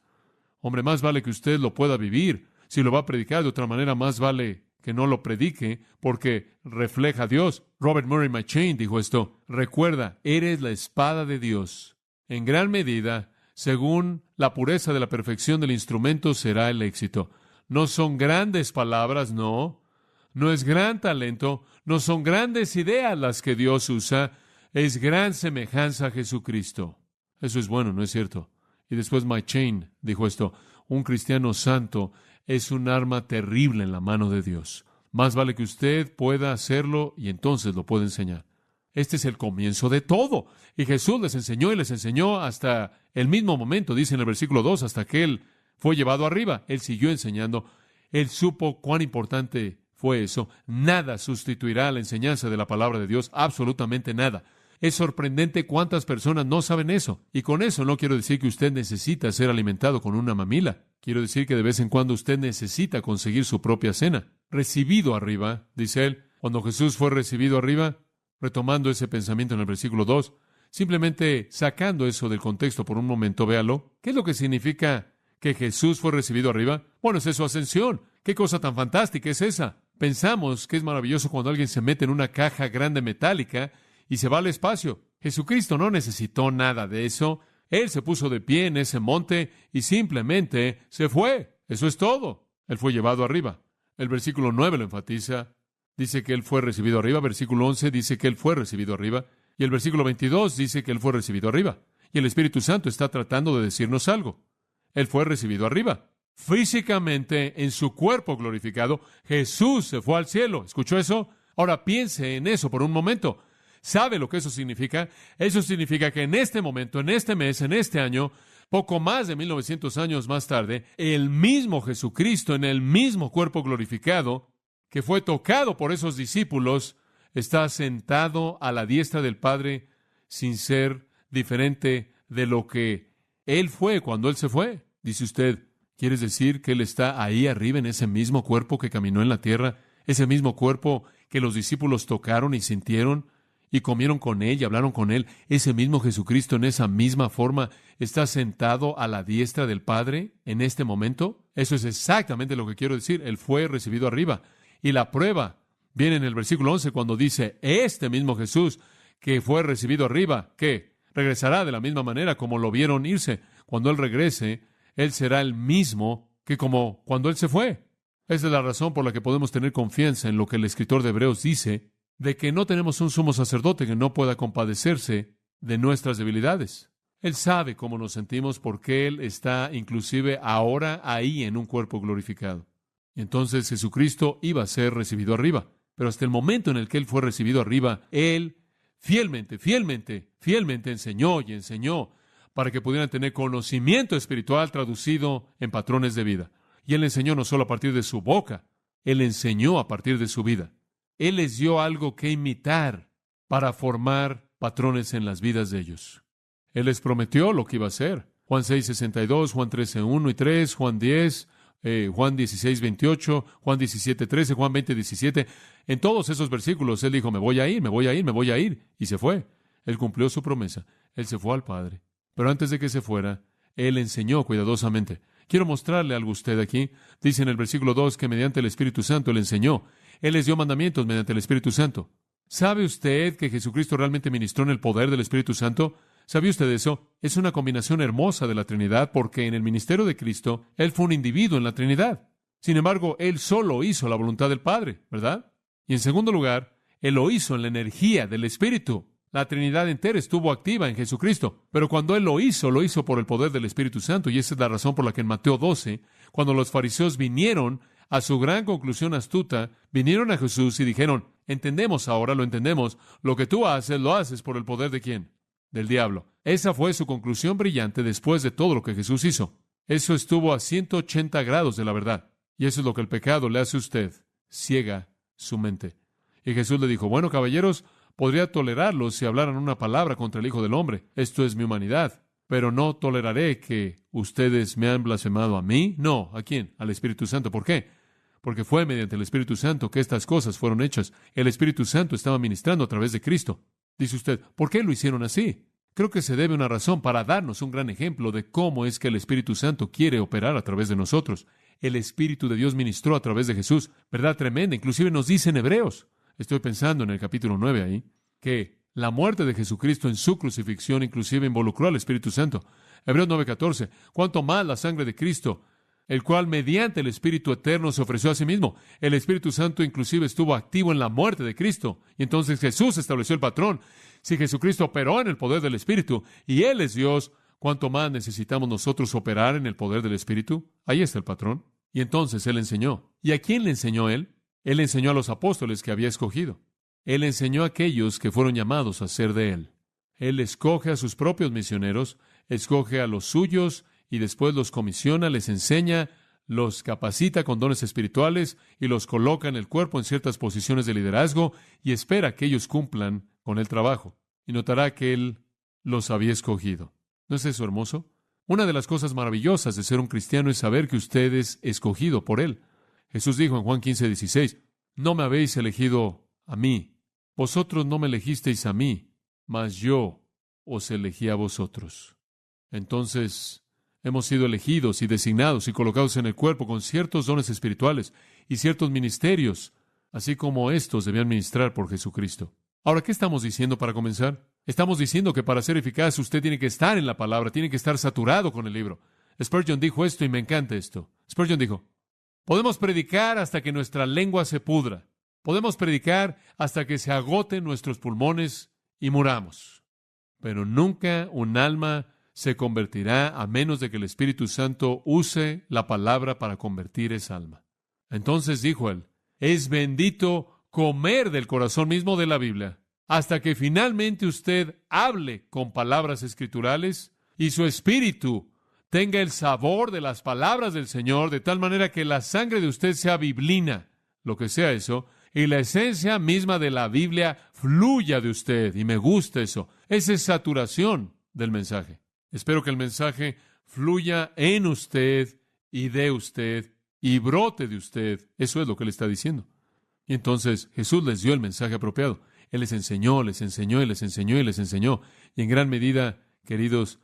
Hombre, más vale que usted lo pueda vivir. Si lo va a predicar de otra manera, más vale que no lo predique, porque refleja a Dios. Robert Murray McCheyne dijo esto: recuerda, eres la espada de Dios. En gran medida, según la pureza de la perfección del instrumento, será el éxito. No son grandes palabras, no es gran talento, no son grandes ideas las que Dios usa, es gran semejanza a Jesucristo. Eso es bueno, ¿no es cierto? Y después McCheyne dijo esto: un cristiano santo es un arma terrible en la mano de Dios. Más vale que usted pueda hacerlo y entonces lo puede enseñar. Este es el comienzo de todo. Y Jesús les enseñó y les enseñó hasta el mismo momento, dice en el versículo 2, hasta que Él fue llevado arriba. Él siguió enseñando. Él supo cuán importante fue eso. Nada sustituirá la enseñanza de la palabra de Dios, absolutamente nada. Es sorprendente cuántas personas no saben eso. Y con eso no quiero decir que usted necesita ser alimentado con una mamila. Quiero decir que de vez en cuando usted necesita conseguir su propia cena. Recibido arriba, dice él. Cuando Jesús fue recibido arriba, retomando ese pensamiento en el versículo 2, simplemente sacando eso del contexto por un momento, véalo. ¿Qué es lo que significa que Jesús fue recibido arriba? Bueno, es su ascensión. ¿Qué cosa tan fantástica es esa? Pensamos que es maravilloso cuando alguien se mete en una caja grande metálica y se va al espacio. Jesucristo no necesitó nada de eso. Él se puso de pie en ese monte y simplemente se fue. Eso es todo. Él fue llevado arriba. El versículo 9 lo enfatiza. Dice que Él fue recibido arriba. Versículo 11 dice que Él fue recibido arriba. Y el versículo 22 dice que Él fue recibido arriba. Y el Espíritu Santo está tratando de decirnos algo. Él fue recibido arriba. Físicamente, en su cuerpo glorificado, Jesús se fue al cielo. ¿Escuchó eso? Ahora piense en eso por un momento. ¿Sabe lo que eso significa? Eso significa que en este momento, en este mes, en este año, poco más de 1900 años más tarde, el mismo Jesucristo, en el mismo cuerpo glorificado, que fue tocado por esos discípulos, está sentado a la diestra del Padre sin ser diferente de lo que Él fue cuando Él se fue. Dice usted, ¿quieres decir que Él está ahí arriba en ese mismo cuerpo que caminó en la tierra? Ese mismo cuerpo que los discípulos tocaron y sintieron y comieron con Él y hablaron con Él. Ese mismo Jesucristo en esa misma forma está sentado a la diestra del Padre en este momento. Eso es exactamente lo que quiero decir. Él fue recibido arriba. Y la prueba viene en el versículo 11 cuando dice, este mismo Jesús que fue recibido arriba, que regresará de la misma manera como lo vieron irse. Cuando Él regrese, Él será el mismo que como cuando Él se fue. Esa es la razón por la que podemos tener confianza en lo que el escritor de Hebreos dice, de que no tenemos un sumo sacerdote que no pueda compadecerse de nuestras debilidades. Él sabe cómo nos sentimos porque Él está inclusive ahora ahí en un cuerpo glorificado. Y entonces Jesucristo iba a ser recibido arriba. Pero hasta el momento en el que Él fue recibido arriba, Él fielmente enseñó y enseñó para que pudieran tener conocimiento espiritual traducido en patrones de vida. Y Él enseñó no solo a partir de su boca, Él enseñó a partir de su vida. Él les dio algo que imitar para formar patrones en las vidas de ellos. Él les prometió lo que iba a hacer. Juan 6:62, Juan 13:1 y 3, Juan 10, Juan 16:28, Juan 17:13, Juan 20:17. En todos esos versículos Él dijo, me voy a ir, y se fue. Él cumplió su promesa. Él se fue al Padre. Pero antes de que se fuera, Él enseñó cuidadosamente. Quiero mostrarle algo a usted aquí. Dice en el versículo 2 que mediante el Espíritu Santo Él enseñó. Él les dio mandamientos mediante el Espíritu Santo. ¿Sabe usted que Jesucristo realmente ministró en el poder del Espíritu Santo? ¿Sabe usted eso? Es una combinación hermosa de la Trinidad porque en el ministerio de Cristo, Él fue un individuo en la Trinidad. Sin embargo, Él solo hizo la voluntad del Padre, ¿verdad? Y en segundo lugar, Él lo hizo en la energía del Espíritu. La Trinidad entera estuvo activa en Jesucristo, pero cuando Él lo hizo por el poder del Espíritu Santo, y esa es la razón por la que en Mateo 12, cuando los fariseos vinieron a su gran conclusión astuta, vinieron a Jesús y dijeron, entendemos ahora, lo entendemos, lo que tú haces, lo haces por el poder ¿de quién? Del diablo. Esa fue su conclusión brillante después de todo lo que Jesús hizo. Eso estuvo a 180 grados de la verdad. Y eso es lo que el pecado le hace a usted. Ciega su mente. Y Jesús le dijo, bueno, caballeros, podría tolerarlo si hablaran una palabra contra el Hijo del Hombre. Esto es mi humanidad. Pero no toleraré que ustedes me han blasfemado a mí. No, ¿a quién? Al Espíritu Santo. ¿Por qué? Porque fue mediante el Espíritu Santo que estas cosas fueron hechas. El Espíritu Santo estaba ministrando a través de Cristo. Dice usted, ¿por qué lo hicieron así? Creo que se debe una razón para darnos un gran ejemplo de cómo es que el Espíritu Santo quiere operar a través de nosotros. El Espíritu de Dios ministró a través de Jesús. ¿Verdad tremenda? Inclusive nos dice en Hebreos. Estoy pensando en el capítulo 9 ahí, que la muerte de Jesucristo en su crucifixión inclusive involucró al Espíritu Santo. Hebreos 9:14. Cuanto más la sangre de Cristo, el cual mediante el Espíritu eterno se ofreció a sí mismo. El Espíritu Santo inclusive estuvo activo en la muerte de Cristo. Y entonces Jesús estableció el patrón. Si Jesucristo operó en el poder del Espíritu y Él es Dios, ¿cuánto más necesitamos nosotros operar en el poder del Espíritu? Ahí está el patrón. Y entonces Él enseñó. ¿Y a quién le enseñó Él? Él enseñó a los apóstoles que había escogido. Él enseñó a aquellos que fueron llamados a ser de Él. Él escoge a sus propios misioneros, escoge a los suyos y después los comisiona, les enseña, los capacita con dones espirituales y los coloca en el cuerpo en ciertas posiciones de liderazgo y espera que ellos cumplan con el trabajo. Y notará que Él los había escogido. ¿No es eso hermoso? Una de las cosas maravillosas de ser un cristiano es saber que usted es escogido por Él. Jesús dijo en Juan 15:16, no me habéis elegido a mí, vosotros no me elegisteis a mí, mas yo os elegí a vosotros. Entonces, hemos sido elegidos y designados y colocados en el cuerpo con ciertos dones espirituales y ciertos ministerios, así como estos debían ministrar por Jesucristo. Ahora, ¿qué estamos diciendo para comenzar? Estamos diciendo que para ser eficaz usted tiene que estar en la palabra, tiene que estar saturado con el libro. Spurgeon dijo esto y me encanta esto. Spurgeon dijo, podemos predicar hasta que nuestra lengua se pudra. Podemos predicar hasta que se agoten nuestros pulmones y muramos. Pero nunca un alma se convertirá a menos de que el Espíritu Santo use la palabra para convertir esa alma. Entonces dijo él, es bendito comer del corazón mismo de la Biblia, hasta que finalmente usted hable con palabras escriturales y su espíritu tenga el sabor de las palabras del Señor, de tal manera que la sangre de usted sea biblina, lo que sea eso, y la esencia misma de la Biblia fluya de usted. Y me gusta eso. Esa es saturación del mensaje. Espero que el mensaje fluya en usted y de usted y brote de usted. Eso es lo que él está diciendo. Y entonces Jesús les dio el mensaje apropiado. Él les enseñó, les enseñó y les enseñó y les enseñó. Y en gran medida, queridos,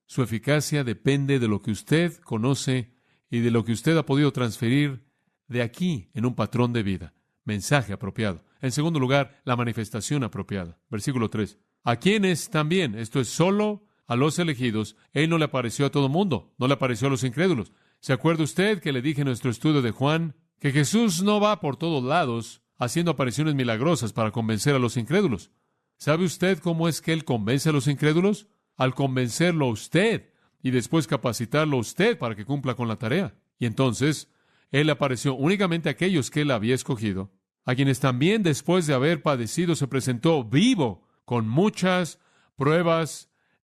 su eficacia depende de lo que usted conoce y de lo que usted ha podido transferir de aquí en un patrón de vida. Mensaje apropiado. En segundo lugar, la manifestación apropiada. Versículo 3. A quienes también, esto es solo a los elegidos, Él no le apareció a todo mundo, no le apareció a los incrédulos. ¿Se acuerda usted que le dije en nuestro estudio de Juan que Jesús no va por todos lados haciendo apariciones milagrosas para convencer a los incrédulos? ¿Sabe usted cómo es que Él convence a los incrédulos? Al convencerlo a usted y después capacitarlo a usted para que cumpla con la tarea. Y entonces, Él apareció únicamente a aquellos que Él había escogido, a quienes también después de haber padecido se presentó vivo con muchas pruebas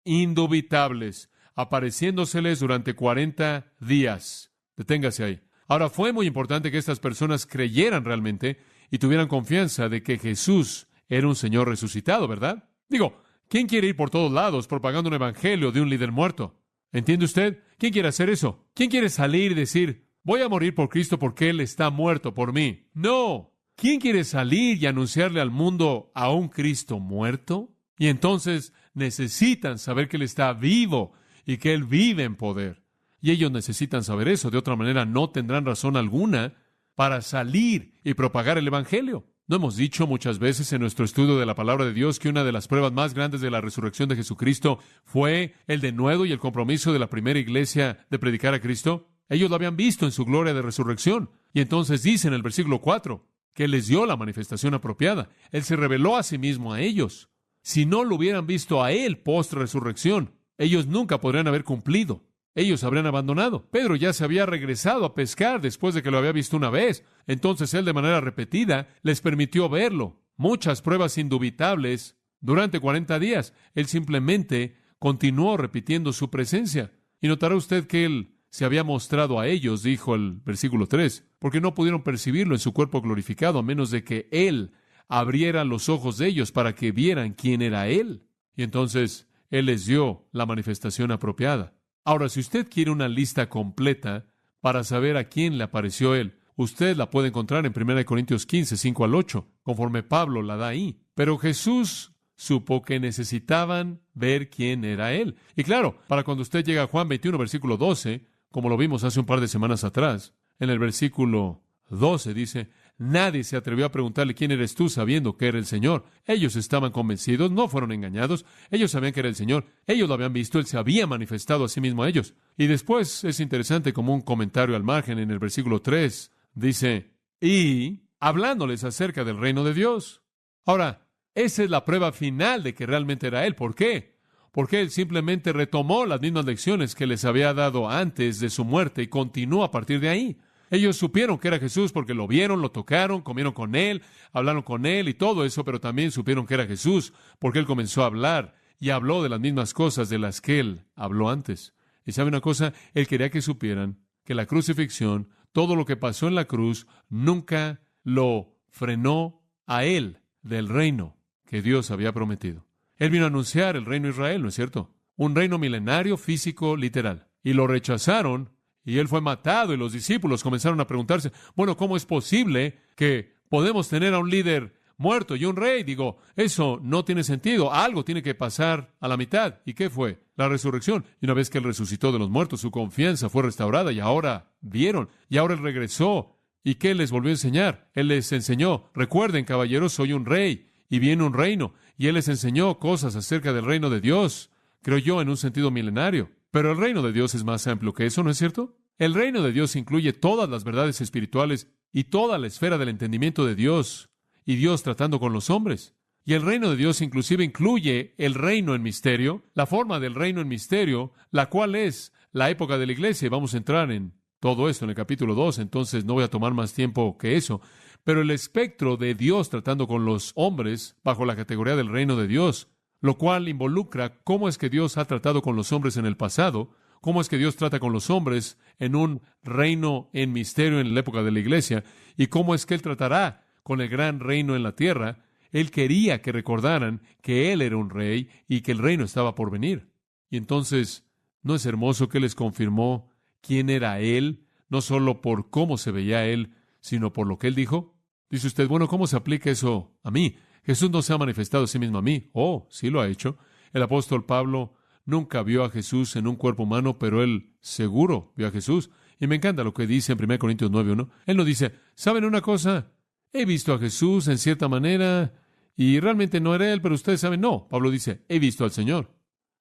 indubitables, apareciéndoseles durante 40 días. Deténgase ahí. Ahora, fue muy importante que estas personas creyeran realmente y tuvieran confianza de que Jesús era un Señor resucitado, ¿verdad? Digo, ¿quién quiere ir por todos lados propagando un evangelio de un líder muerto? ¿Entiende usted? ¿Quién quiere hacer eso? ¿Quién quiere salir y decir, voy a morir por Cristo porque Él está muerto por mí? No. ¿Quién quiere salir y anunciarle al mundo a un Cristo muerto? Y entonces necesitan saber que Él está vivo y que Él vive en poder. Y ellos necesitan saber eso. De otra manera, no tendrán razón alguna para salir y propagar el evangelio. ¿No hemos dicho muchas veces en nuestro estudio de la palabra de Dios que una de las pruebas más grandes de la resurrección de Jesucristo fue el denuedo y el compromiso de la primera iglesia de predicar a Cristo? Ellos lo habían visto en su gloria de resurrección. Y entonces dice en el versículo 4 que Él les dio la manifestación apropiada. Él se reveló a sí mismo a ellos. Si no lo hubieran visto a Él post-resurrección, ellos nunca podrían haber cumplido. Ellos habrían abandonado. Pedro ya se había regresado a pescar después de que lo había visto una vez. Entonces Él de manera repetida les permitió verlo. Muchas pruebas indubitables durante 40 días. Él simplemente continuó repitiendo su presencia. Y notará usted que Él se había mostrado a ellos, dijo el versículo 3, porque no pudieron percibirlo en su cuerpo glorificado a menos de que Él abriera los ojos de ellos para que vieran quién era Él. Y entonces Él les dio la manifestación apropiada. Ahora, si usted quiere una lista completa para saber a quién le apareció Él, usted la puede encontrar en 1 Corintios 15, 5 al 8, conforme Pablo la da ahí. Pero Jesús supo que necesitaban ver quién era Él. Y claro, para cuando usted llega a Juan 21, versículo 12, como lo vimos hace un par de semanas atrás, en el versículo 12 dice, nadie se atrevió a preguntarle quién eres tú sabiendo que era el Señor. Ellos estaban convencidos, no fueron engañados. Ellos sabían que era el Señor. Ellos lo habían visto, Él se había manifestado a sí mismo a ellos. Y después es interesante como un comentario al margen en el versículo 3 dice, y hablándoles acerca del reino de Dios. Ahora, esa es la prueba final de que realmente era Él. ¿Por qué? Porque Él simplemente retomó las mismas lecciones que les había dado antes de su muerte y continuó a partir de ahí. Ellos supieron que era Jesús porque lo vieron, lo tocaron, comieron con Él, hablaron con Él y todo eso, pero también supieron que era Jesús porque Él comenzó a hablar y habló de las mismas cosas de las que Él habló antes. Y sabe una cosa, Él quería que supieran que la crucifixión, todo lo que pasó en la cruz, nunca lo frenó a Él del reino que Dios había prometido. Él vino a anunciar el reino de Israel, ¿no es cierto? Un reino milenario, físico, literal. Y lo rechazaron, y Él fue matado, y los discípulos comenzaron a preguntarse, bueno, ¿cómo es posible que podemos tener a un líder muerto y un rey? Digo, eso no tiene sentido. Algo tiene que pasar a la mitad. ¿Y qué fue? La resurrección. Y una vez que Él resucitó de los muertos, su confianza fue restaurada, y ahora vieron, y ahora Él regresó. ¿Y qué les volvió a enseñar? Él les enseñó, recuerden, caballeros, soy un rey, y viene un reino. Y Él les enseñó cosas acerca del reino de Dios, creo yo, en un sentido milenario. Pero el reino de Dios es más amplio que eso, ¿no es cierto? El reino de Dios incluye todas las verdades espirituales y toda la esfera del entendimiento de Dios y Dios tratando con los hombres. Y el reino de Dios inclusive incluye el reino en misterio, la forma del reino en misterio, la cual es la época de la iglesia. Y vamos a entrar en todo esto en el capítulo 2, entonces no voy a tomar más tiempo que eso. Pero el espectro de Dios tratando con los hombres bajo la categoría del reino de Dios, lo cual involucra cómo es que Dios ha tratado con los hombres en el pasado, cómo es que Dios trata con los hombres en un reino en misterio en la época de la iglesia, y cómo es que Él tratará con el gran reino en la tierra. Él quería que recordaran que Él era un rey y que el reino estaba por venir. Y entonces, ¿no es hermoso que les confirmó quién era Él, no solo por cómo se veía Él, sino por lo que Él dijo? Dice usted, bueno, ¿cómo se aplica eso a mí? Jesús no se ha manifestado a sí mismo a mí. Oh, sí lo ha hecho. El apóstol Pablo nunca vio a Jesús en un cuerpo humano, pero él seguro vio a Jesús. Y me encanta lo que dice en 1 Corintios 9:1. Él no dice, ¿saben una cosa? He visto a Jesús en cierta manera y realmente no era Él, pero ustedes saben. No, Pablo dice, he visto al Señor.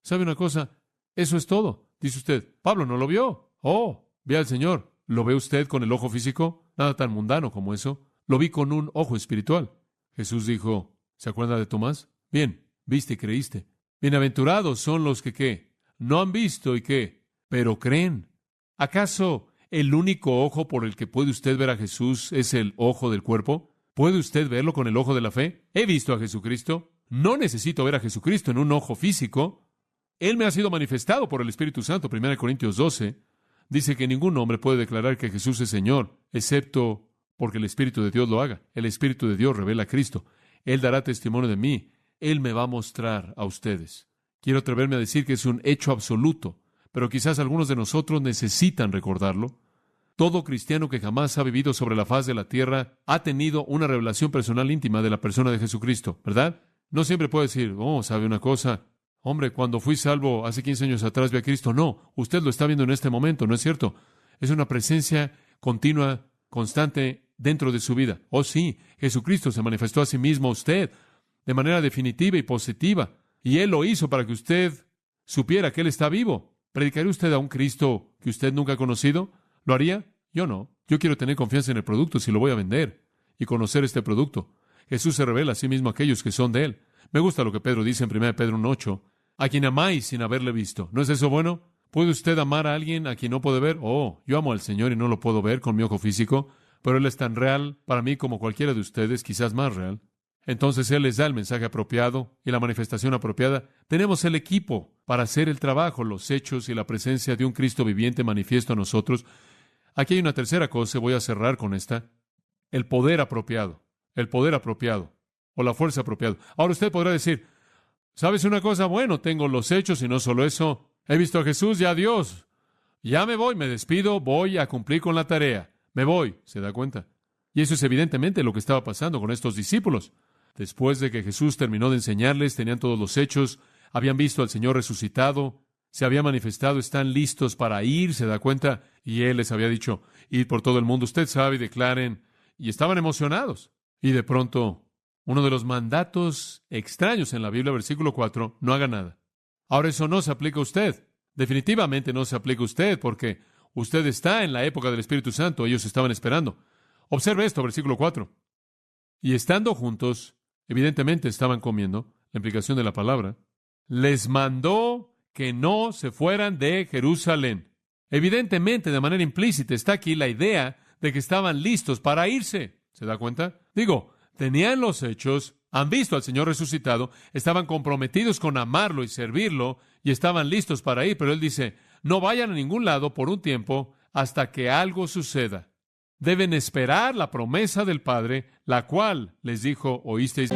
¿Sabe una cosa? Eso es todo. Dice usted, Pablo no lo vio. Oh, ve al Señor. ¿Lo ve usted con el ojo físico? Nada tan mundano como eso. Lo vi con un ojo espiritual. Jesús dijo, ¿se acuerda de Tomás? Bien, viste y creíste. Bienaventurados son los que, ¿qué? No han visto y ¿qué? Pero creen. ¿Acaso el único ojo por el que puede usted ver a Jesús es el ojo del cuerpo? ¿Puede usted verlo con el ojo de la fe? He visto a Jesucristo. No necesito ver a Jesucristo en un ojo físico. Él me ha sido manifestado por el Espíritu Santo. 1 Corintios 12 dice que ningún hombre puede declarar que Jesús es Señor, excepto porque el Espíritu de Dios lo haga. El Espíritu de Dios revela a Cristo. Él dará testimonio de mí. Él me va a mostrar a ustedes. Quiero atreverme a decir que es un hecho absoluto, pero quizás algunos de nosotros necesitan recordarlo. Todo cristiano que jamás ha vivido sobre la faz de la tierra ha tenido una revelación personal íntima de la persona de Jesucristo, ¿verdad? No siempre puede decir, oh, ¿sabe una cosa? Hombre, cuando fui salvo hace 15 años atrás vi a Cristo. No, usted lo está viendo en este momento, ¿no es cierto? Es una presencia continua, constante dentro de su vida. Oh, sí, Jesucristo se manifestó a sí mismo a usted de manera definitiva y positiva, y Él lo hizo para que usted supiera que Él está vivo. ¿Predicaría usted a un Cristo que usted nunca ha conocido? ¿Lo haría? Yo no. Yo quiero tener confianza en el producto si lo voy a vender y conocer este producto. Jesús se revela a sí mismo a aquellos que son de Él. Me gusta lo que Pedro dice en 1 Pedro 1:8. A quien amáis sin haberle visto. ¿No es eso bueno? ¿Puede usted amar a alguien a quien no puede ver? Oh, yo amo al Señor y no lo puedo ver con mi ojo físico, pero Él es tan real para mí como cualquiera de ustedes, quizás más real. Entonces Él les da el mensaje apropiado y la manifestación apropiada. Tenemos el equipo para hacer el trabajo, los hechos y la presencia de un Cristo viviente manifiesto a nosotros. Aquí hay una tercera cosa, voy a cerrar con esta. El poder apropiado, o la fuerza apropiada. Ahora usted podrá decir, ¿sabes una cosa? Bueno, tengo los hechos y no solo eso. He visto a Jesús y a Dios. Ya me voy, me despido, voy a cumplir con la tarea. Me voy, ¿se da cuenta? Y eso es evidentemente lo que estaba pasando con estos discípulos. Después de que Jesús terminó de enseñarles, tenían todos los hechos, habían visto al Señor resucitado, se había manifestado, están listos para ir, ¿se da cuenta? Y Él les había dicho, id por todo el mundo, usted sabe, y declaren, y estaban emocionados. Y de pronto, uno de los mandatos extraños en la Biblia, versículo 4, no haga nada. Ahora eso no se aplica a usted, definitivamente no se aplica a usted, porque usted está en la época del Espíritu Santo, ellos estaban esperando. Observe esto, versículo 4. Y estando juntos, evidentemente estaban comiendo, la implicación de la palabra, les mandó que no se fueran de Jerusalén. Evidentemente, de manera implícita, está aquí la idea de que estaban listos para irse. ¿Se da cuenta? Digo, tenían los hechos, han visto al Señor resucitado, estaban comprometidos con amarlo y servirlo, y estaban listos para ir, pero Él dice, no vayan a ningún lado por un tiempo hasta que algo suceda. Deben esperar la promesa del Padre, la cual les dijo, oísteis.